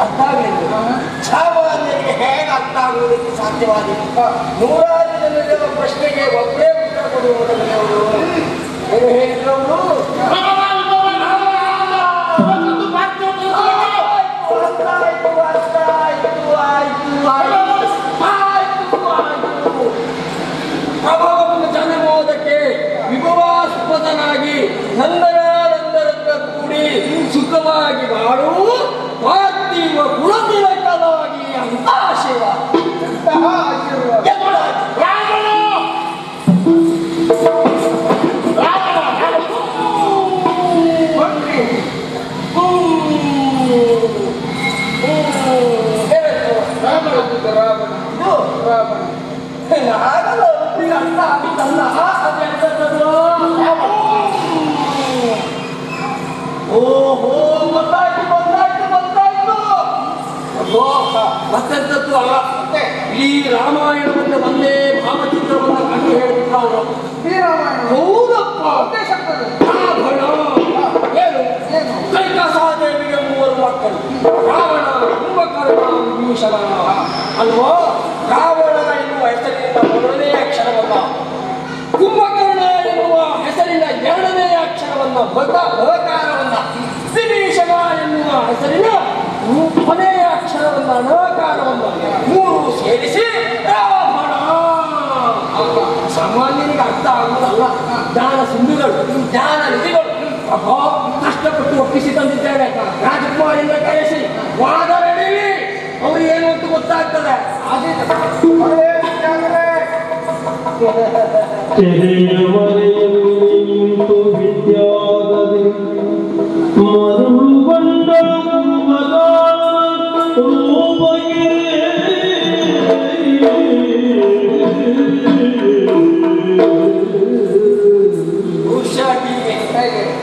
ಅರ್ಥ ಆಗಲಿಲ್ಲ. ಸಾಮಾನ್ಯರಿಗೆ ಹೇಗೆ ಅರ್ಥ ಆಗುವುದಕ್ಕೆ ಸಾಧ್ಯವಾದಿಲ್ಲ. ನೂರಾರು ಜನರಿರುವ ಪ್ರಶ್ನೆಗೆ ಒಬ್ಬರೇ ಉತ್ತರ ಕೊಡುವುದರಲ್ಲಿ ಅವರು ಏನು ಹೇಳಿದ್ರು ಅವರು ಪ್ರಭಾವವನ್ನು ಜನ್ಮೋದಕ್ಕೆ ವಿಭವಾಸ್ಪದನಾಗಿ ನಂದರಂದರಂದ ಕೂಡಿ ಸುಖವಾಗಿ ಬಾಳು ಪಾರ್ಥಿವ ಗುಣತಿಲಕವಾಗಿ ಅಂತ ಆಶೀರ್ವಾದ. ಆಗಲ್ಲ ಒಬ್ರಿಗೆ ಅರ್ಥ ಆಗುತ್ತಲ್ಲ. ಓಹೋ ಗೊತ್ತಾಯ್ತು ಗೊತ್ತಾಯ್ತು ಗೊತ್ತಾಯ್ತು. ಮತ್ತೆಂತದ್ದು ಅಲ್ಲ, ಈ ರಾಮಾಯಣವನ್ನು ಒಂದೇ ಭಾವಚಿತ್ರವನ್ನು ಕಂಡು ಹೇಳಿಬಿಟ್ರು ಅವರು. ಹೌದಪ್ಪ, ಏನು ಕೈಕಸಾದೇವಿಗೆ 3 ಮಕ್ಕಳು, ರಾವಣ, ಕುಂಭಕರ್ಣ, ವಿಭೀಷಣ ಅಲ್ವೋ. ರಾವಣ ಎನ್ನುವ ಹೆಸರಿನಿಂದ 1ನೇ ಅಕ್ಷರವನ್ನ, ಕುಂಭಕರ್ಣ ಎನ್ನುವ ಹೆಸರಿನ 2ನೇ ಅಕ್ಷರವನ್ನ, ಬಕಾರವನ್ನ, ವಿಭೀಷಣ ಎನ್ನುವ ಹೆಸರಿನ ಕೊನೆಯ ಅಕ್ಷರವನ್ನ, ನಕಾರವನ್ನ 3 ಸೇರಿಸಿ ರಾವಣ. ಸಾಮಾನ್ಯನಿಗೆ ಅರ್ಥ ಆಗುವುದಲ್ಲ. ಜ್ಞಾನ ಸಿಂಧುಗಳು, ಜ್ಞಾನ ನಿಧಿಗಳು ಅಬ್ಬಾ ಕಷ್ಟಪಟ್ಟು ಒಪ್ಪಿಸಿ ತಂದಿದ್ದೇನೆ. ರಾಜಕುಮಾರಿಂದ ಕರೆಸಿ ವಾದ ನಡೆಯಲಿ, ಅವ್ರಿಗೆ ಏನು ಅಂತ ಗೊತ್ತಾಗ್ತದೆ.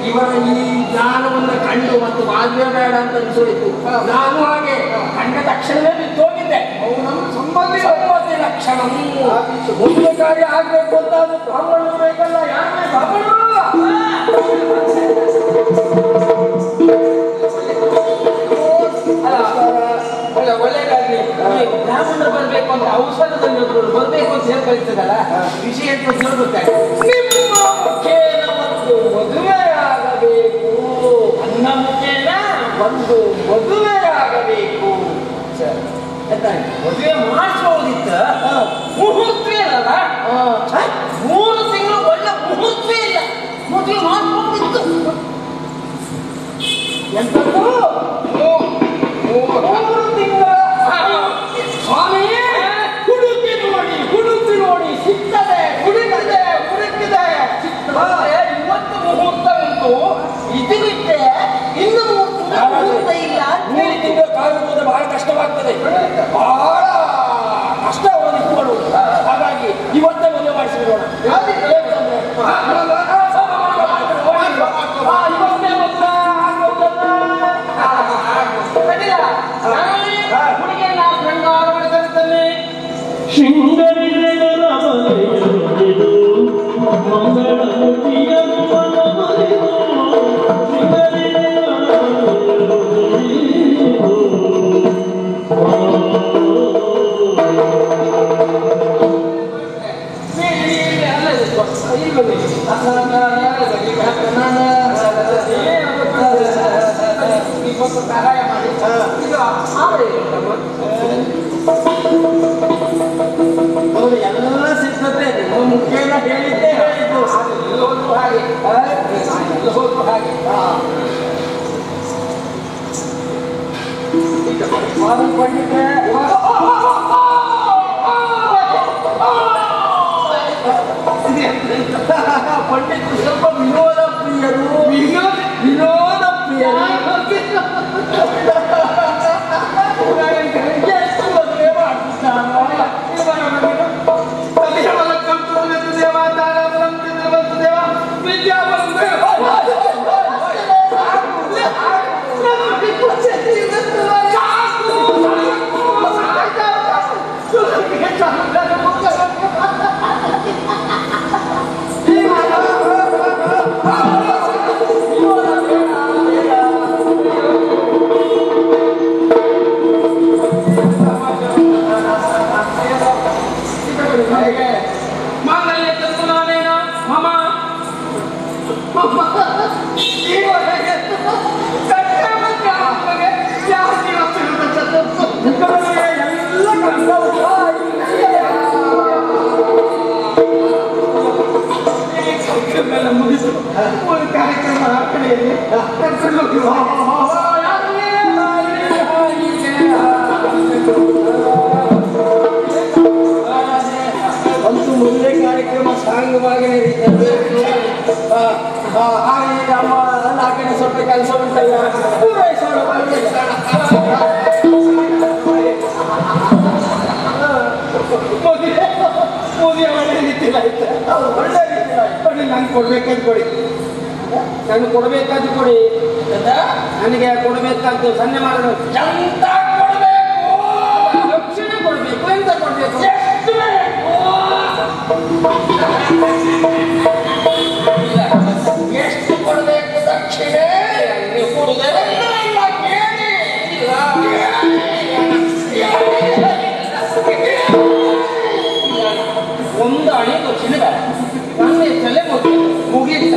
ಇವರ ಈ ಜ್ಞಾನವನ್ನು ಕಂಡು ಮತ್ತು ವಾದ್ಯ ಬೇಡ ಅಂತ ಅನಿಸೋಯ್ತು. ನಾನು ಹಾಗೆ ಕಂಡ ತಕ್ಷಣವೇ ಬಿದ್ದೋಗಿದ್ದೆ. ಸಂಬಂಧಿ ಲಕ್ಷಣ ಒಂದು ಕಾರ್ಯ ಆಗ್ಬೇಕು ಅಂತ ಅದು ಬ್ರಾಹ್ಮಣರು ಬೇಕಲ್ಲ. ಯಾರೇ ಬ್ರಾಹ್ಮಣರು ಒಳ್ಳೆದಾಗ್ಲಿ. ಬ್ರಾಹ್ಮಣರು ಬರ್ಬೇಕು ಅಂತ ಔಷಧದಲ್ಲಿ ಬರ್ಬೇಕು ಅಂತ ಹೇಳಿ ಕಳಿಸ್ತದಲ್ಲ, ವಿಷಯ ಅಂತ ಹೇಳ್ಬಿಡ್ತಾರೆ. ಮದುವೆಯಾಗಬೇಕು, ನನ್ನ ಮುಖೇನ ಒಂದು ಮದುವೆಯಾಗಬೇಕು. ಮದುವೆ ಮಾಡಿಸಬಹುದಿತ್ತ, ಮುಹೂರ್ತವೇ ಅಲ್ಲ. 3 ತಿಂಗಳು ಒಳ್ಳೆ ಮುಹೂರ್ತವೇ ಇಲ್ಲ, ಮದುವೆ ಮಾಡಿಸಬಹುದಿತ್ತು. ಎಂತದ್ದು 3 ತಿಂಗಳ ಸ್ವಾಮಿ ಹುಡುಕಿ ನೋಡಿ, ಹುಡುಕಿ ನೋಡಿ ಸಿಗ್ತದೆ, ಹುಡುಕಿದೆ ಹುಡುಕಿದೆ ಸಿಗ್ತದೆ. ಇವತ್ತು ಮುಹೂರ್ತ ಉಂಟು, ಇದು ಬಿಟ್ಟೆ ಇನ್ನು ಮುಹೂರ್ತ ಇಲ್ಲ. 3 ತಿಂಗಳು ಕಾಯುವುದು ಬಹಳ ಕಷ್ಟವಾಗ್ತದೆ, ಬಹಳ ಕಷ್ಟ ಅವನು ಇಟ್ಕೊಳ್ಳುವುದು. ಹಾಗಾಗಿ ಇವತ್ತೇ ಮದುವೆ ಮಾಡಿಸಿಬಿಡೋಣ. ಸಹಾಯ ಮಾಡಿ ಅವರು ಎಲ್ಲ ಸಿದ್ಧತೆ ಮುಖ್ಯನ ಹೇಳಿದ್ದೇ ಹೇಳಿದ್ದು. ಎಲ್ಲೋದ್ರು ಹಾಗೆ ಎಲ್ಲೋದ್ರು ಹಾಗೆ ಮಾಡಿದ್ದೆ. ಪಂಡಿತರು ಸ್ವಲ್ಪ ವಿನೋದ ಪ್ರಿಯರು, ವಿನೋದ ಪ್ರಿಯರು. ಎಷ್ಟು ಮದುವೆ ಮಾಡ್ತಿದ್ದಾನೆ. ಹೇಗೆ ಮಾಂಗಲ್ಯ ತಂದು ನಾನೇನ ಮಮ ಎಲ್ಲ ಮುಗಿಸು ಒಂದು ಕಾರ್ಯಕ್ರಮ ಆ ಕಡೆಯಲ್ಲಿ ಕರ್ಕೊಂಡು ಅಂತೂ ಮುಂದೆ ಕಾರ್ಯಕ್ರಮ ಸಾಂಗವಾಗಿ ನಡೀತದೆ. ಅಮ್ಮ ಆ ಕಡೆ ಸ್ವಲ್ಪ ಕೆಲಸ ಉಂಟಲ್ಲ ಪೂರೈಸೋಣ ಮೋದಿ ಒಳ್ಳೆ ರೀತಿಯಲ್ಲಿ ಆಯ್ತು. ಒಳ್ಳೆ ರೀತಿಯಲ್ಲಿ ಆಯ್ತು. ನಂಗೆ ಕೊಡ್ಬೇಕಂತ ಕೊಡಿ, ನಾನು ಕೊಡ್ಬೇಕಾದ್ದು ಕೊಡಿ. ನನಗೆ ಕೊಡ್ಬೇಕಾದ್ದು ಸನ್ನೆ ಮಾಡಲು ಎಂತ ಕೊಡ್ಬೇಕು, ದಕ್ಷಿಣೆ ಕೊಡ್ಬೇಕು, ಎಂತ ಕೊಡ್ಬೇಕು, ಎಷ್ಟು ಬೇಕು, ಎಷ್ಟು ಕೊಡ್ಬೇಕು ದಕ್ಷಿಣೆ ಕೊಡುವುದೇ ಒಂದು ಅಣಿ ದಕ್ಷಿಣೆ ಬೇಡ, ನನ್ನ ಹೆಸರಲ್ಲೇ ಮುಗೀತ.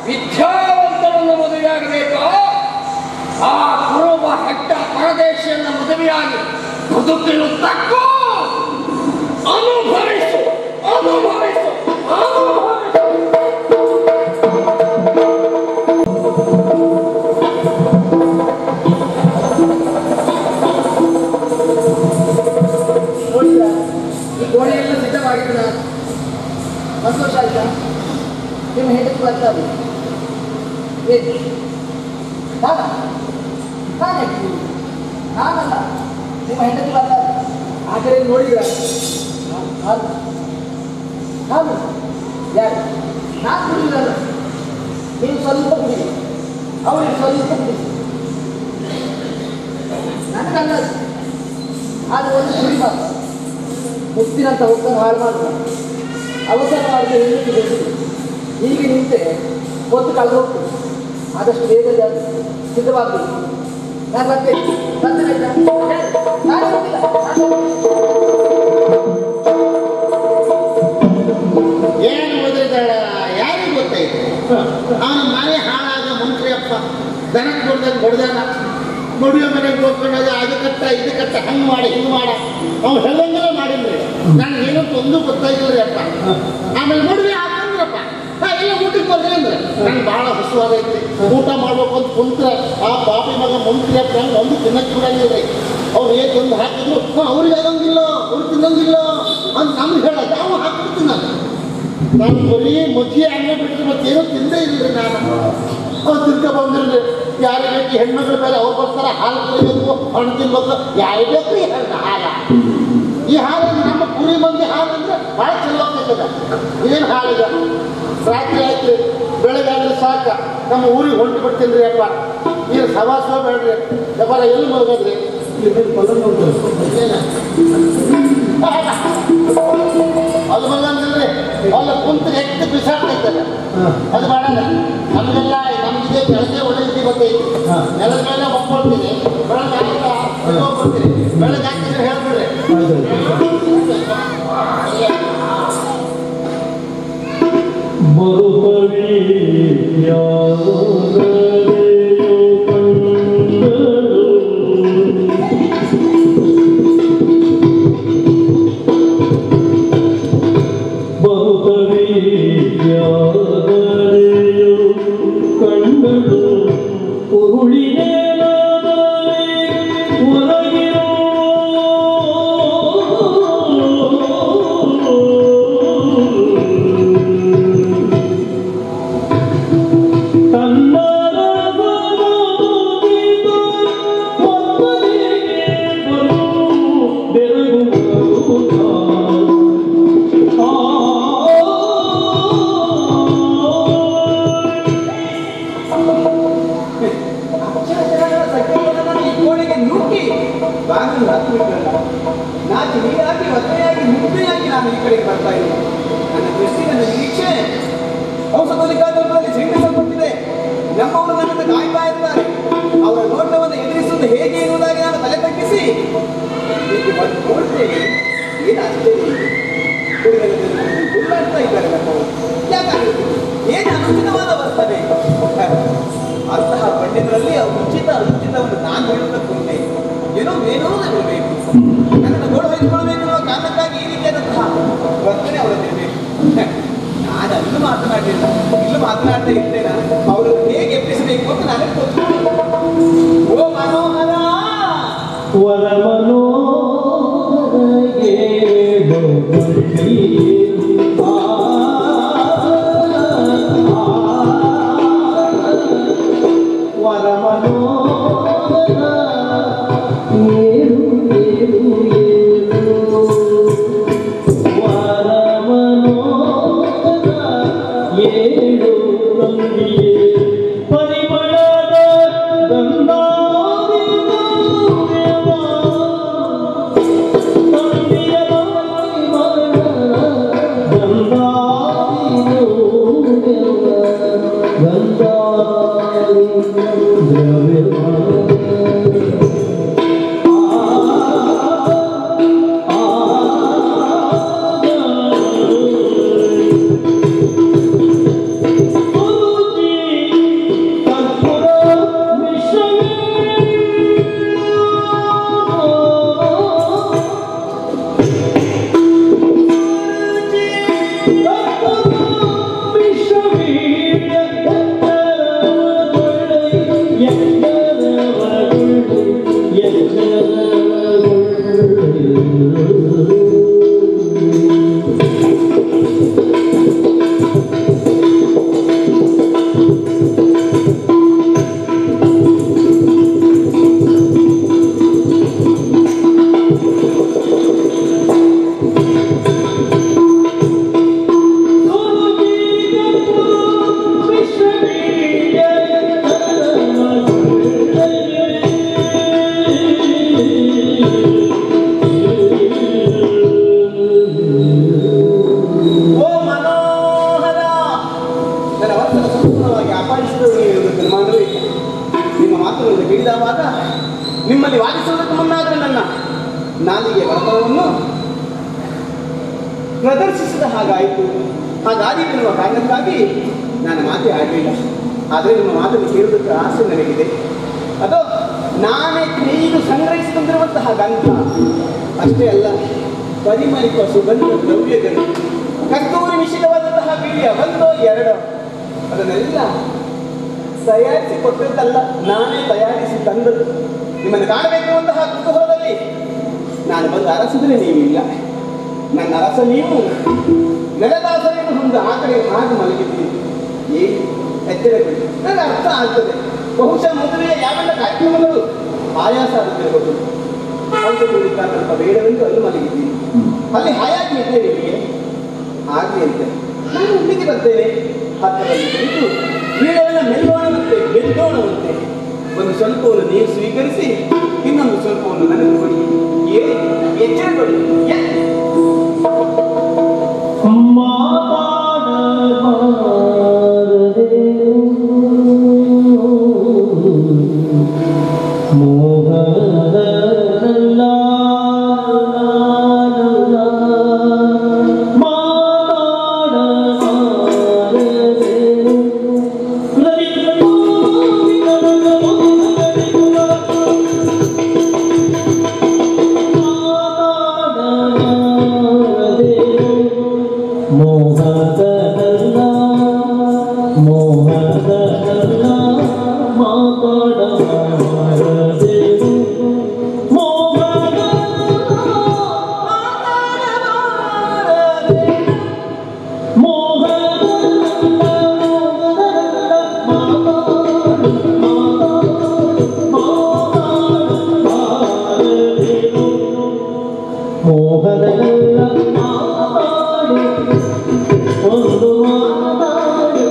ವಿದ್ಯಾವಂತರನ್ನು ಮದುವೆಯಾಗಬೇಕು. ಆ ಕುರುಬ ಹೆಟ್ಟ ಪರದೇಶಿಯನ್ನು ಮದುವೆಯಾಗಿ ಬದುಕಲು ತಕ್ಕ ಅನುಭವಿಸು ಅನುಭವಿಸು ಈ ಗೋಡೆಯೆಲ್ಲ ಸಿದ್ಧವಾಗಿದ್ದು ಸಂತೋಷ ಆಯ್ತಾ? ನಿಮ್ಮ ಹೆಂಡತಿ ಬರ್ತದೆ ನಾನಲ್ಲ, ನಿಮ್ಮ ಹೆಂಡತಿ ಬರ್ತದೆ. ಆ ಕಡೆ ನೋಡಿದ್ರ ನಾನು ಯಾರು ನಾನು ಕುಡಿದಿಲ್ಲ, ನೀವು ಸ್ವಲ್ಪ ಕುಡಿ, ಅವರಿಗೆ ಸ್ವಲ್ಪ ಕುಡಿ, ನನಗಲ್ಲ. ಅದು ಒಂದು ಕುಡಿಬಾರ್ದು, ಮುತ್ತಿನಂತ ಒತ್ತನ್ನು ಹಾಳು ಮಾಡ್ತಾರೆ. ಅವಸರ ಮಾಡಿದ್ರೆ ಹೆಂಡತಿ ಹೀಗೆ ನಿಂತೆ ಹೊತ್ತು ಕಳೆದು ಹೋಗ್ತದೆ. ಆದಷ್ಟು ಬೇಗ ಸಿದ್ಧವಾಗಬೇಕು. ನಾನು ಬರ್ತೇನೆ. ಏನು ಓದಿದ್ದಾಳ ಯಾರಿಗೆ ಗೊತ್ತಾಯ್ತು? ಅವನ ಮನೆ ಹಾಳಾದ ಮಂತ್ರಿಯಪ್ಪ ದನಕ್ಕೆ ಕೊಡ್ದಂಗೆ ಹೊಡೆದಾನ. ಮದುವೆ ಮನೆಗೆ ಹೋಗ್ಕೊಂಡಾಗ ಅದು ಕಟ್ಟ ಇದು ಕಟ್ಟ ಹಂಗೆ ಮಾಡಿ ಹಿಂಗೆ ಮಾಡ ಅವ್ನು ಹೇಳಂಗೆಲ್ಲ ಮಾಡಿದ್ರಿ. ನನಗೆ ಏನಂತ ಒಂದು ಗೊತ್ತಾಯ್ತದ್ರಿ ಅಪ್ಪ. ಆಮೇಲೆ ಮದುವೆ ಹಾಕಂದ್ರಪ್ಪ ಎಲ್ಲ ಊಟಕ್ಕೆ ಬರ್ರಿ ಅಂದ್ರೆ ನಂಗೆ ಭಾಳ ಹಸುವಾಗೈತಿ. ಊಟ ಮಾಡ್ಬೇಕು ಅಂತ ಕುಂತ್ರೆ ಆ ಪಾಪಿ ಮಗ ಮಂತ್ರಿಯಪ್ಪ ನಂಗೆ ಒಂದು ತಿನ್ನಕ್ಕೆ ಬಿಡಂಗಿಲ್ಲ. ಅವ್ರು ಏಕೊಂದು ಹಾಕಿದ್ರು ಅವ್ರಿಗೆ ಆಗಂಗಿಲ್ಲ, ಅವ್ರು ತಿನ್ನಂಗಿಲ್ಲ ಅಂತ ನಮ್ಗೆ ಹೇಳೋದು. ನಾವು ಹಾಕ್ಬಿಡ್ತೀನಿ. ನಾನು ಬರೀ ಮಜ್ಜಿ ಅನ್ನ ಬಿಟ್ಟರೆ ಮತ್ತೇನೋ ತಿಂದೇ ಇರಲಿಲ್ಲ. ನಾನು ಅವ್ರು ತಿನ್ಕೊ ಬಂದಿರಲಿ. ಯಾರಿಗೆ ಬೇಕು ಹೆಣ್ಮಕ್ಳ ಮೇಲೆ ಅವ್ರು ಬರ್ತಾರೆ. ಹಾಲು ಕುಡಿಬೇಕು, ಹಣ್ಣು ತಿನ್ಬೇಕು, ಯಾರಿಗೆ ಬೇಕು ಈ ಹಾಲ. ಈ ಹಾಲು ನಮ್ಮ ಕುರಿ ಮಂದಿ ಹಾಲು ಅಂದರೆ ಭಾಳ ಚಲೋ ಆಗ್ತದ. ಏನು ಹಾಲಿಗ ರಾತ್ರಿ ಆಯ್ತು ಬೆಳಗಾದ್ರೆ ಸಾಕ ನಮ್ಮ ಊರಿಗೆ ಹೊಂಟು ಬಿಡ್ತೀನಿ ರೀ ಅಪ್ಪ. ಈಗ ಸವಾಸ ಬೇಡ್ರಿ ವ್ಯಾಪಾರ ಎಲ್ಲಿ ಮಲಗೋದ್ರಿ? ಅದು ಮಗಂದ್ರಿ ಅಲ್ಲ ಕುಂತು ಎಷ್ಟು ಬಿಸಾಡ್ತೈತದ ಅದು ಮಾಡಲ್ಲ. ನಮಗೆಲ್ಲ ನಮಗಿದೆ ಬೆಳಗ್ಗೆ ಒಳ್ಳೆ ರೀತಿ ಗೊತ್ತೈತಿ. ನೆಲದ ಮೇಲೆ ಒಪ್ಕೊಳ್ತೀನಿ, ಬೆಳಗ್ಗೆ ಹೋಗ್ಬಿಡ್ತೀನಿ. ಬೆಳಗ್ಗೆ ಹಾಕಿದ್ರೆ ಹೇಳ್ಬಿಡ್ರಿ. tan ಬರ್ತಾ ಇಲ್ಲ. ನನ್ನ ದೃಷ್ಟಿ, ನನ್ನ ನಿರೀಕ್ಷೆ ಔಷಧೋಲಿಕಾದಲ್ಲಿ ಸಿಂಗಿಸಲ್ಪಟ್ಟಿದೆ. ನಮ್ಮವರು ನನ್ನನ್ನು ಕಾಯ್ತಾ ಇರ್ತಾರೆ. ಅವರ ನೋಟವನ್ನು ಎದುರಿಸುವುದು ಹೇಗೆ ಎನ್ನುವುದಾಗಿ ನಾನು ತಲೆ ತಗ್ಗಿಸಿ ನೋಡ್ತೇನೆ. ಏನಾಗ್ತದೆ ಗುಳ್ಳಾಡ್ತಾ ಇದ್ದಾರೆ ನಮ್ಮವರು. ಯಾಕಾಗುತ್ತೆ? ಏನು ಅನುಚಿತವಾದ ವರ್ತನೆ. ಅಂತಹ ಪಂಡಿತರಲ್ಲಿ ಅನುಚಿತವನ್ನು ನಾನು ಹೇಳುವುದಕ್ಕುಂಟೆ ಏನೋ ಇರಬೇಕು. ನನ್ನನ್ನು ಗೋಳು ಹೊಯ್ದುಕೊಳ್ಬೇಕೆನ್ನುವ ಕಾರಣಕ್ಕಾಗಿ ಈ ರೀತಿಯಾದಂತಹ ವರ್ತನೆ ಅವರಲ್ಲಿರಬೇಕು. ನಾನು ಅಲ್ಲೂ ಮಾತನಾಡಲಿಲ್ಲ, ಇಲ್ಲೂ ಮಾತನಾಡ್ತಾ ಇರ್ತೇನೆ. ಅವರನ್ನು ಹೇಗೆ ಎಬ್ಬಿಸಬೇಕು ಅಂತ ನನಗೆ ಗೊತ್ತು. ಓ ಮನೋಹರ ವರಮನೋ ನಿಮ್ಮಲ್ಲಿ ವಾದಿಸುವುದಕ್ಕೆ ಮುನ್ನಾದರೆ ನನ್ನ ನಾಲಿಗೆ ವರ್ತನವನ್ನು ಪ್ರದರ್ಶಿಸಿದ ಹಾಗಾಯಿತು. ಹಾಗಾದೀತೆನ್ನುವ ಕಾರಣಕ್ಕಾಗಿ ನಾನು ಮಾತೇ ಆಡಲಿಲ್ಲ. ಆದರೆ ನಿಮ್ಮ ಮಾತನ್ನು ಕೇಳುವುದಕ್ಕೆ ಆಸೆ ನನಗಿದೆ. ಅದು ನಾನೇ ನೀನು ಸಂಗ್ರಹಿಸಿಕೊಂಡಿರುವಂತಹ ಗಂಧ ಅಷ್ಟೇ ಅಲ್ಲ, ಪರಿಮಳಿಸುವ ಸುಗಂಧ ದ್ರವ್ಯಗಳು, ಕಸ್ತೂರಿ ಮಿಶ್ರಿತವಾದಂತಹ ಬೀಡಿಯ ಒಂದೋ ಎರಡೋ ಅದನ್ನೆಲ್ಲ ತಯಾರಿಸಿ ಕೊಟ್ಟಿದ್ದಲ್ಲ, ನಾನೇ ತಯಾರಿಸಿ ತಂದದ್ದು. ನಿಮ್ಮನ್ನು ಕಾಣಬೇಕೆನ್ನುವಂತಹ ಕುತೂಹಲದಲ್ಲಿ ನಾನು ಬಂದು ಅರಸಿದ್ರೆ ನೀವಿಲ್ಲ. ನನ್ನ ಅರಸ ನೀವು, ನೆಲದಾಸರೇನು ಒಂದು ಆ ಕಡೆ ಹಾಗೆ ಮಲಗಿದ್ದೀನಿ. ಏನು ಎಚ್ಚರಗಳು ನನಗೆ ಅರ್ಥ ಆಗ್ತದೆ. ಬಹುಶಃ ಮದುವೆಯ ಯಾವೆಲ್ಲ ಕಾರ್ಯಕ್ರಮಗಳು ಆಯಾಸ ಆಗುತ್ತಿರಬಹುದು. ಔಷಧಿಗಳಿಂದ ಸ್ವಲ್ಪ ಬೇಡವೆಂದು ಅಲ್ಲಿ ಮಲಗಿದ್ದೀನಿ. ಅಲ್ಲಿ ಹಾಯಾಗಿ ಇದ್ದೆ ನಿಮಗೆ ಆಗಲಿ ಅಂತೆ ನಾನು ಇಲ್ಲಿಗೆ ಬರ್ತೇನೆ. ಹತ್ತಿರದಲ್ಲಿ ಕುಳಿತು ನೀರೆಲ್ಲ ಮೆಲ್ಲೋಣವಂತೆ ಗೆದ್ದೋಣವಂತೆ ಒಂದು ಸ್ವಲ್ಪವನ್ನು ನೀರು ಸ್ವೀಕರಿಸಿ ಇನ್ನೊಂದು ಸ್ವಲ್ಪವನ್ನು ನನಗೆ ಕೊಡಿ. ಎಚ್ಚರಗೊಳ್ಳಿ. ಒಂದು ಮಾತಾಡು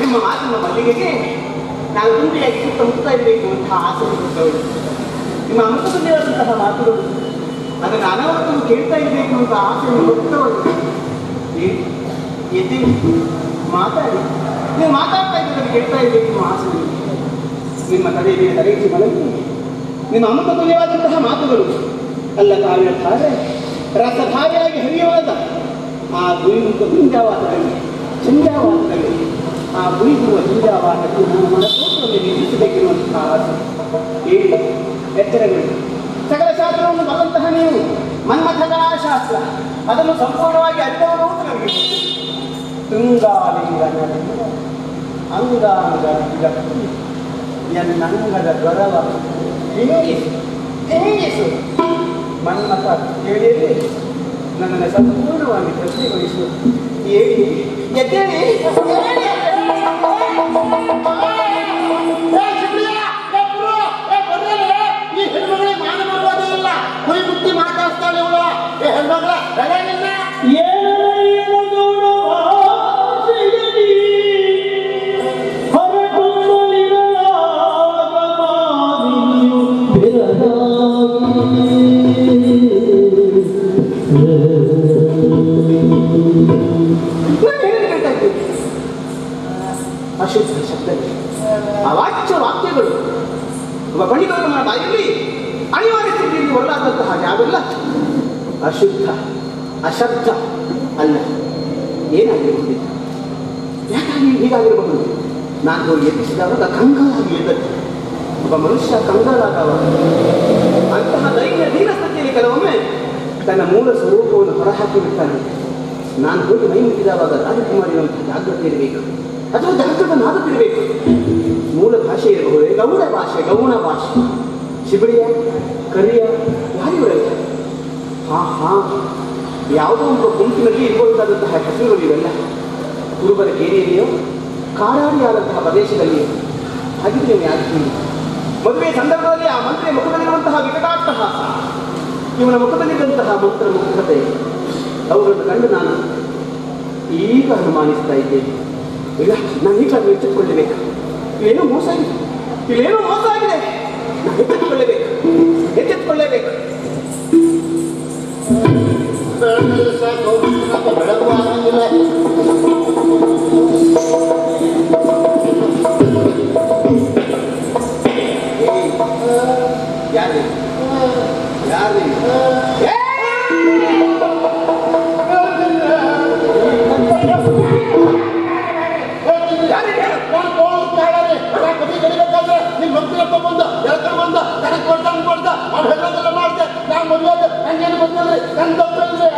ನಿಮ್ಮ ಮಾತಿನ ಮಲ್ಲಿಗೆಗೆ ನಾನು ಗುಂಡಿಯಾಗಿ ಸುತ್ತಮುತ್ತ ಇರಬೇಕು ಅಂತ ಆಸೆ ಹುಟ್ಟುತ್ತವಳು. ನಿಮ್ಮ ಅಮೃತದಲ್ಲಿರುವಂತಹ ಮಾತುಗಳು ಅದನ್ನು ಅನಾವರ್ತವು ಕೇಳ್ತಾ ಇರಬೇಕು ಅಂತ ಆಸೆ ಹುಟ್ಟುತ್ತವಳು. ಎದ್ದಿ ಮಾತಾಡಿ, ನೀವು ಮಾತಾಡ್ತಾ ಇದ್ದನ್ನು ಕೇಳ್ತಾ ಇರಬೇಕು ಆಸೆ. ನಿಮ್ಮ ತಲೆ ಮೇಲೆ ತಲೆಯಿಸಿ ಮಲಗಿ ನಿಮ್ಮ ಅಮೃತತುಲ್ಯವಾದಂತಹ ಮಾತುಗಳು ಅಲ್ಲ ಕಾವ್ಯಧಾರೆ ರಸಧಾರೆಯಾಗಿ ಹರಿಯವಾದ ಆ ಗುರಿಮುಖ ಗುಂಜಾವಾತದಲ್ಲಿ ಚಂಜಾವಾತದಲ್ಲಿ ಆ ಗುರಿಗುವ ಚಂಜಾವಾತಕ್ಕೆ ನಾನು ಮನಸ್ಸೋತ್ರವನ್ನು ನಿಲ್ಲಿಸಬೇಕಿರುವಂತಹ ಆಸೆ. ಹೇಳಿ ಎಚ್ಚರಗಳು. ಸಕಲ ಶಾಸ್ತ್ರವನ್ನು ಬರೆದಂತಹ ನೀವು ಮನ್ಮಥಗಳ ಶಾಸ್ತ್ರ ಅದನ್ನು ಸಂಪೂರ್ಣವಾಗಿ ಅರಿತವರು ಅಂತ ನನಗೆ ತುಂಗಾಲಿಂಗ ಅಂಗಾಂಗ ಎನ್ನಂಗದ ಜ್ವರವ ಇಂಗಿಸು ಮನ್ಮಥ ಹೇಳಿಯಲ್ಲಿ ನನ್ನನ್ನು ಸಂಪೂರ್ಣವಾಗಿ ತೃಪ್ತಿಗೊಳಿಸು. ಹೇಳಿ ಎದ್ದೇಳಿ. ಈ ಹೆಣ್ಮಗಳಿಗೆ ಮಾನ ಮಾಡುವುದೇ ಇಲ್ಲ. ಕುರಿ ಮುಟ್ಟಿ ಮಾತಾಡ್ತಾಳೆ ಇವಳು. ಹೆಣ್ಮಗಳ ಅಶುದ್ಧ ಶಬ್ದಗಳು, ಅವಾಚ್ಯ ವಾಕ್ಯಗಳು ಒಬ್ಬ ಪಂಡಿತನ ಬಾಯಲ್ಲಿ ಅನಿವಾರ್ಯ ಸ್ಥಿತಿಯಲ್ಲಿ ಹೊರಲಾದಂತಹ ಯಾವೆಲ್ಲ ಅಶುದ್ಧ ಅಶಬ್ದ ಅಲ್ಲ. ಏನಾಗಿರಬಹುದು? ಯಾಕಾಗಿ ಹೀಗಾಗಿರಬಹುದು? ನಾನು ಹೋಗಿ ಎಬ್ಬಿಸಿದವಾಗ ಕಂಗಾಲಾಗಿ ಎದ್ದದ್ದು. ಒಬ್ಬ ಮನುಷ್ಯ ಕಂಗಾಲಾದವ ಅಂತಹ ದೈನ್ಯ ದೀನ ಸ್ಥಿತಿಯಲ್ಲಿ ಕೆಲವೊಮ್ಮೆ ತನ್ನ ಮೂಲ ಸ್ವರೂಪವನ್ನು ಹೊರಹಾಕಿ ಬಿಡ್ತಾನೆ. ನಾನು ಹೋಗಿ ಮೈ ಮುಟ್ಟಿದವಾಗ ರಾಜಕುಮಾರಿರುವಂತಹ ಜಾಗೃತಿ ಇರಬೇಕು ಅಥವಾ ಜಾಗೃತನಾಗುತ್ತಿರಬೇಕು. ಮೂಲ ಭಾಷೆ ಇರಬಹುದು, ಗೌಣ ಭಾಷೆ, ಗೌಣ ಭಾಷೆ, ಶಿಬಿಳಿಯ ಕರಿಯ ಯಾರಿವರಲ್ಲ. ಯಾವುದೋ ಒಂದು ಗುಂಪಿನಲ್ಲಿ ಇರಬಹುದಾದಂತಹ ಹೆಸರುಗಳು ಇವೆಲ್ಲ ಕುರುಬರ ಕೇರಿಯಲ್ಲಿಯೋ ಕಾಡಾಡಿಯಾದಂತಹ ಪ್ರದೇಶದಲ್ಲಿಯೋ. ಹಾಗಿದ್ರೆ ನೀವು ಯಾಕೆ ಮದುವೆ ಸಂದರ್ಭದಲ್ಲಿ ಆ ಮಂತ್ರಿಯ ಮುಖದಲ್ಲಿರುವಂತಹ ವಿಕಟಾಟ್ಟಹಾಸ, ಇವನ ಮುಖದಲ್ಲಿರುವಂತಹ ಮಂತ್ರ ಮುಖತೆ ಅವುಗಳನ್ನು ಕಂಡು ನಾನು ಈಗ ಅನುಮಾನಿಸ್ತಾ ಇದ್ದೇನೆ. ಇಲ್ಲ, ನಾನು ಈಗಲೂ ಎಚ್ಚೆತ್ತುಕೊಳ್ಳಬೇಕು. ಇಲ್ಲೇನೋ ಮೋಸ ಆಗಿದೆ, ಇಲ್ಲೇನೋ ಮೋಸ ಆಗಿದೆ. ನಾನು ಎಚ್ಚೆತ್ತುಕೊಳ್ಳಬೇಕು, ಎಚ್ಚೆತ್ತುಕೊಳ್ಳಬೇಕು. ಬೆಳಕು ಆಗಂಗಿಲ್ಲ. ಯಾರು ಯಾರು ನಿಮ್ಮ ಮಕ್ಕಳಪ್ಪ ಬಂದ ಎಳ್ಕೊಂಡು ಬಂದ ನನಗೆ ಕೊಡ್ದ ಅವ್ನು ಹೇಳೋದೆಲ್ಲ ಮಾಡಿದೆ. ನಾನು ಮದುವೆ ಹಂಗೇನು ಬಂದಲ್ರಿ, ನನ್ನ ತಪ್ಪಲ್ರಿ.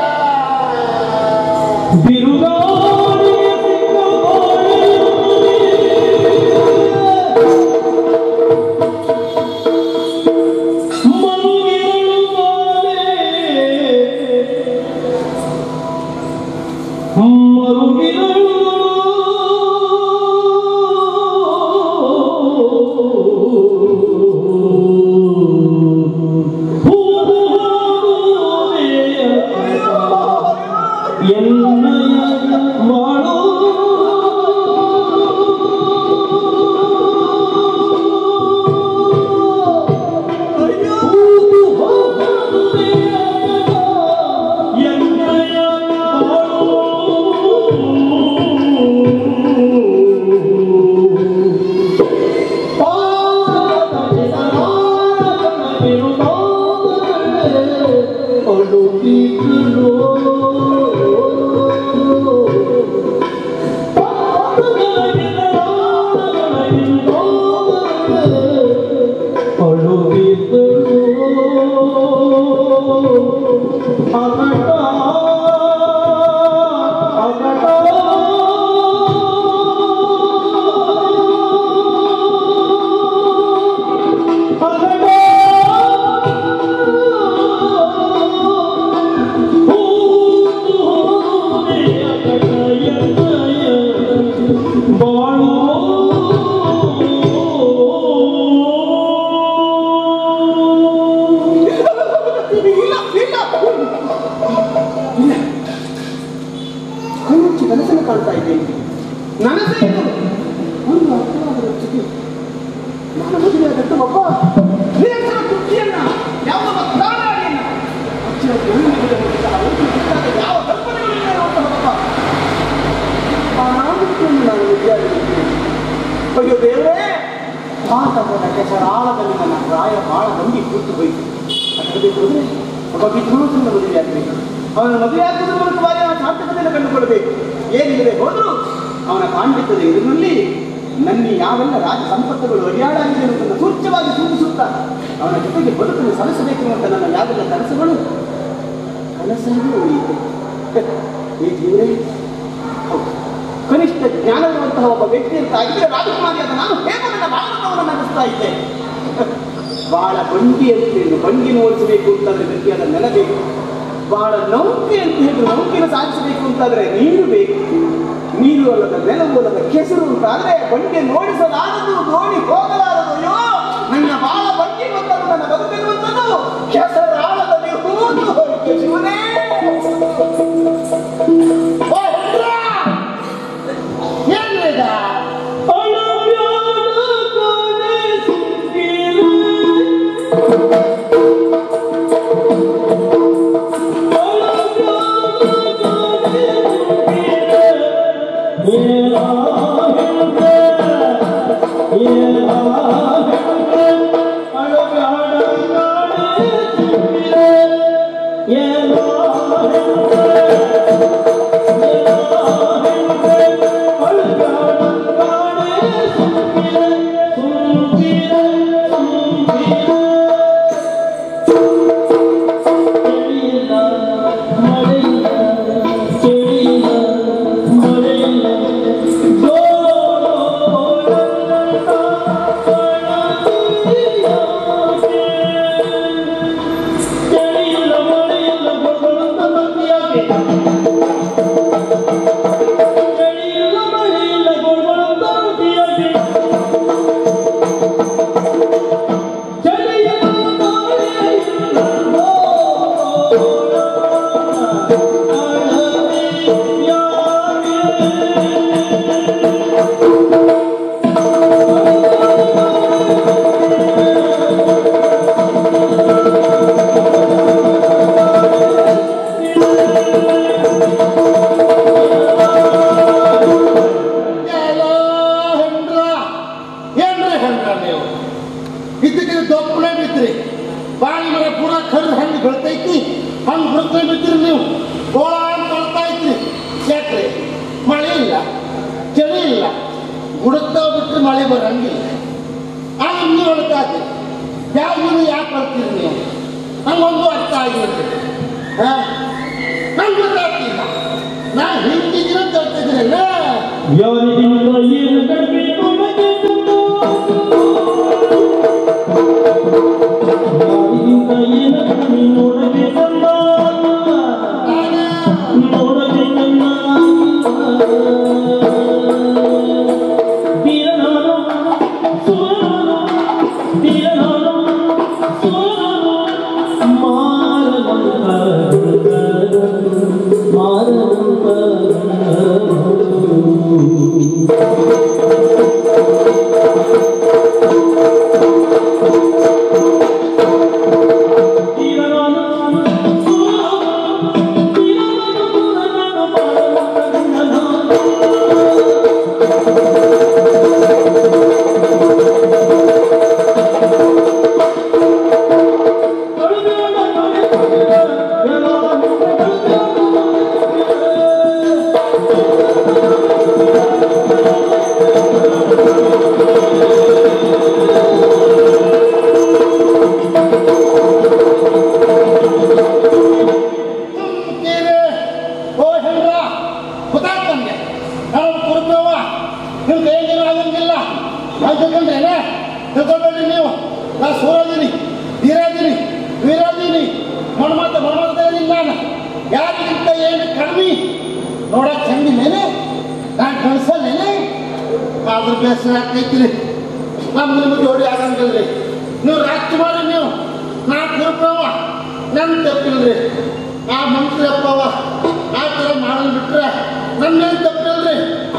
ಒಂದು ಅರ್ಥವಾದ ಸ್ಥಿತಿ. ನಾನು ಮದುವೆಯಾದದ್ದು ಒಬ್ಬ ನೇತ್ರ ತುಟ್ಟಿಯನ್ನ, ಯಾವ ಪ್ರಾಣಿಯನ್ನ, ಯಾವ ಕಲ್ಪನೆಗಳಿಂದ ಒಬ್ಬ ನಾನು ಮದುವೆಯಾಗಿರುತ್ತೇನೆ. ಅಯ್ಯೋ ದೇವರೇ, ಮಾತವನ ಕೆಸರಾಳದಲ್ಲಿ ನನ್ನ ಪ್ರಾಯ ಬಹಳ ನಂಬಿ ಕೂತು ಹೋಯಿತು. ಅದಕ್ಕೆ ಹೋದರೆ ಒಬ್ಬ ವಿದ್ವಾಂಸನ ಮದುವೆಯಾಗಬೇಕು. ಅವನ ಮದುವೆಯಾಗುವುದರ ಮೂಲಕವಾಗಿ ಅವನ ಸಾರ್ಥಕತೆಯನ್ನು ಕಂಡುಕೊಳ್ಳಬೇಕು. ಏನಿದೆ ಹೋದರೂ ಅವನ ಪಾಂಡಿತ್ಯದ ಎದುರಿನಲ್ಲಿ ನನ್ನ ಯಾವೆಲ್ಲ ರಾಜ ಸಂಪತ್ತುಗಳು ಅಡಿಯಾಳಾಗಿದೆ ಅನ್ನೋದನ್ನು ಸೂಚ್ಯವಾಗಿ ಸೂಚಿಸುತ್ತಾ ಅವನ ಜೊತೆಗೆ ಬದುಕನ್ನು ಸಲ್ಲಿಸಬೇಕು ಅಂತ ನನ್ನ ಯಾವೆಲ್ಲ ಕನಸುಗಳು ಕನಸಾಗಿ ಉಳಿಯಿತು. ಈ ಜೀವನೇ ಹೌದು, ಕನಿಷ್ಠ ಜ್ಞಾನವಿರುವಂತಹ ಒಬ್ಬ ವ್ಯಕ್ತಿ ಅಂತ ಆಗಿದ್ರೆ ರಾಜಕುಮಾರಿಯಾದ ನಾನು ಹೇಗೋ ನನ್ನ ಬಾಳವನ್ನು ನಡೆಸ್ತಾ ಇದ್ದೆ. ಬಹಳ ಬಂಡಿ ಅಂತ ಹೇಳಿದ್ರು, ಬಂಡಿನ ಓಡಿಸಬೇಕು ಅಂತಂದ್ರೆ ಗಟ್ಟಿಯಾದ ನೆಲ ಬೇಕು. ಬಹಳ ನೌಕೆ ಅಂತ ಹೇಳಿದ್ರು, ನೌಕೆಯನ್ನು ಸಾಗಿಸಬೇಕು ಅಂತಾದ್ರೆ ನೀರು ಬೇಕು. ನೀರು ಅಲ್ಲದ ನೆಲವು ಅಲ್ಲದ ಕೆಸರು ಅಂತಾದ್ರೆ ಬಂಡಿಯನ್ನು ಓಡಿಸಲಾರದು, ದೋಣಿ ಹೋಗಲಾರದು. ಅಯ್ಯೋ, ನನ್ನ ಬಾಳ ಬಂಡಿ ಬಂದದ್ದು, ನನ್ನ ಬದುಕಿರುವಂಥದ್ದು ಕೆಸರಾಳದಲ್ಲಿ ಹೂತು ಹೋಯಿತು. ಶಿವನೇ, ನೀವು ರಾಜ್ಕುಮಾರಿ, ನೀವು ನಾ ಗುರುಪ್ರವ, ನನ್ನ ತಪ್ಪಿಲ್ರಿ. ಆ ಮಂತ್ರಿ ಅಪ್ಪವ ಆ ಥರ ಮಾಡಲ್ ಬಿಟ್ರೆ ನನ್ನೇನು ತಪ್ಪಿಲ್ರಿ.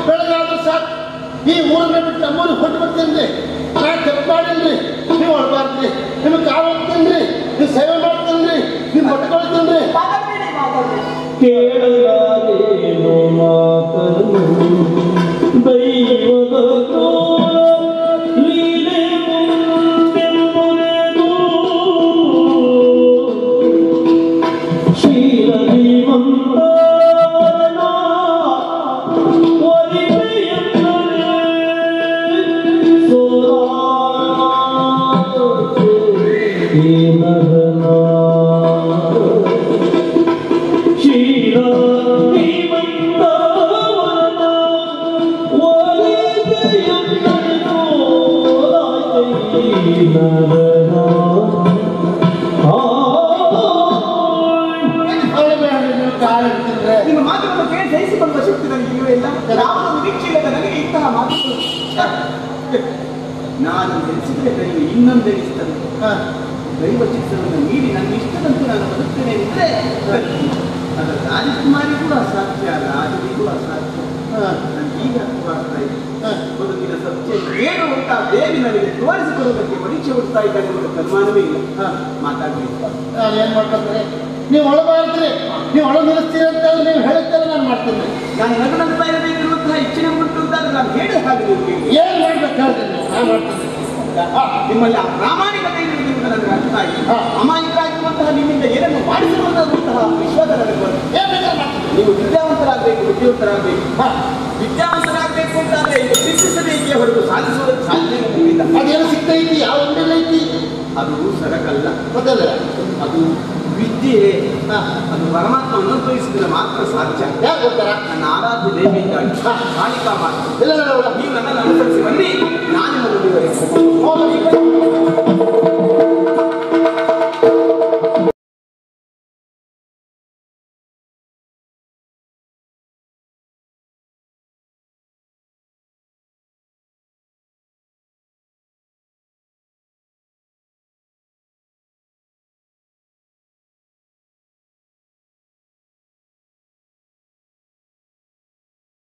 ಬೆಳಗಾದ್ರೂ ಸಾಕು ಈ ಊರನ್ನ ಬಿಟ್ಟು ನಮ್ಮೂರಿಗೆ ಹೊಟ್ಟು ಬರ್ತೀನಿ ನಾ ತಪ್ಪು ಮಾಡಿಲ್ರಿ ನೀವು ಹೊಡ್ಬಾರ್ದ್ರಿ ನಿಮ್ಗೆ ಕಾಲು ಹೋಗ್ತೀನಿ ನೀವು ಸೇವೆ ಮಾಡ್ತೀನಿ ನೀವು ಹೊಟ್ಟೆಕೊಳ್ತೀನಿ ಮಾತಾಡ್ಬೇಡಿ ಮಾತಾಡ್ಬೇಡಿ ಕೇಳಲಾಗೇನು ಮಾತನು ದೈವದ ಕ್ರೂರ ಲೀಲೆ ಮುಂದೆಂಬುದೇನು ಶ್ರೀರವಿವಂತನ ಒಲಿಮೆಯೆಂದರೆ ಸೋಲಾಚೆ ಈ ನರನ ನಿಮ್ಮ ಮಾತುಗಳನ್ನು ಕೇಳಿ ಸಹಿಸಿಕೊಳ್ಳುವ ಶಕ್ತಿ ನನಗೆ ಇಲ್ಲವೇ ಇಲ್ಲ ರಾಮನ ನಿರೀಕ್ಷೆ ಇಲ್ಲದ ನನಗೆ ಇಂತಹ ಮಾತುಗಳು ನಾನು ನೆನೆಸಿದ್ರೆ ನನಗೆ ಇನ್ನೊಂದೆನಿಸ್ತದೆ ದೈವ ಚಿತ್ರವನ್ನು ನೀಡಿ ನನ್ನ ಇಷ್ಟದಂತೆ ನಾನು ಬದುಕ್ತೇನೆ ಎಂದರೆ ಅದು ರಾಜಕುಮಾರಿ ಕೂಡ ಅಸಾಧ್ಯ ರಾಜನಿಗೂ ಅಸಾಧ್ಯ ನನಗೆ ಈಗ ಅರ್ಥವಾಗ್ತಾ ಇದೆ ಬದುಕಿನ ಸತ್ಯ ಏನು ಅಂತ ದೇವಿ ನನಗೆ ತೋರಿಸಿಕೊಡುವುದಕ್ಕೆ ಪರೀಕ್ಷೆ ಹುಡ್ತಾ ಇದ್ದಾರೆ ಎಂಬ ಅನುಮಾನವೇ ಇಲ್ಲ ಮಾತಾಡಬೇಕು ನಾನು ಏನು ಮಾಡ್ಕೊಂಡ್ರೆ ನೀವು ಒಳಬಾರ್ದ್ರಿ ನೀವು ಒಳ ನಿಲ್ಲಿಸ್ತೀರಿ ಅಂತ ನೀವು ಹೇಳುತ್ತಾರೆ ನಾನು ಮಾಡ್ತೀನಿ ನಾನು ನಗನಗ್ತಾ ಇರಬೇಕಿರುವಂತಹ ಇಚ್ಛೆ ಉಂಟು ಅಂತಾದ್ರೆ ನಾನು ಹೇಳಿದ ಹಾಗೆ ನೀವು ಕೇಳಿ ಏನು ಮಾಡ್ಬೇಕು ಹೇಳ್ತೀನಿ ನಾನು ಮಾಡ್ತೀನಿ ನಿಮ್ಮಲ್ಲಿ ಆ ಪ್ರಾಮಾಣಿಕತೆ ಇರುವುದು ಅಂತ ನನಗೆ ಅರ್ಥ ಆಗಿದೆ ಅಮಾಯಕರಾಗಿರುವಂತಹ ನಿಮ್ಮಿಂದ ಏನನ್ನು ಮಾಡಿಸಿರುವಂತಹ ವಿಶ್ವಾಸ ನನಗೆ ಬಂತು ಏನು ಬೇಕಾದ್ರೆ ಮಾಡ್ತೀನಿ ನೀವು ವಿದ್ಯಾವಂತರಾಗಬೇಕು ವಿದ್ಯಾವಂತರಾಗಬೇಕು ಅಂತಾದ್ರೆ ಇದು ಪ್ರೀತಿಸಬೇಕೇ ಹೊರತು ಸಾಧಿಸುವುದಕ್ಕೆ ಸಾಧ್ಯವಿಲ್ಲ ಅದೇನು ಸಿಗ್ತೈತಿ ಯಾವ ಅಂಗಡಿಯಲ್ಲಿ ಐತಿ ಅದು ಸರಕಲ್ಲ ಮೊದಲ ಅದು ವಿದ್ಯೆ ಅದು ಪರಮಾತ್ಮ ಅನುಭವಿಸಿದ್ರೆ ಮಾತ್ರ ಸಾಧ್ಯ ಯಾರು ಗೊತ್ತಾರ ನನ್ನ ಆರಾಧ್ಯ ದೇವಿಯಿಂದಾಗಿ ಕಾಳಿಕಾ ಮಾತು ಇಲ್ಲ ನೀವು ನನ್ನನ್ನು ಅನುಸರಿಸಿ ಬನ್ನಿ ನಾನು ನಿಮ್ಮನ್ನು ಮುಂದುವರಿಸ್ತೇನೆ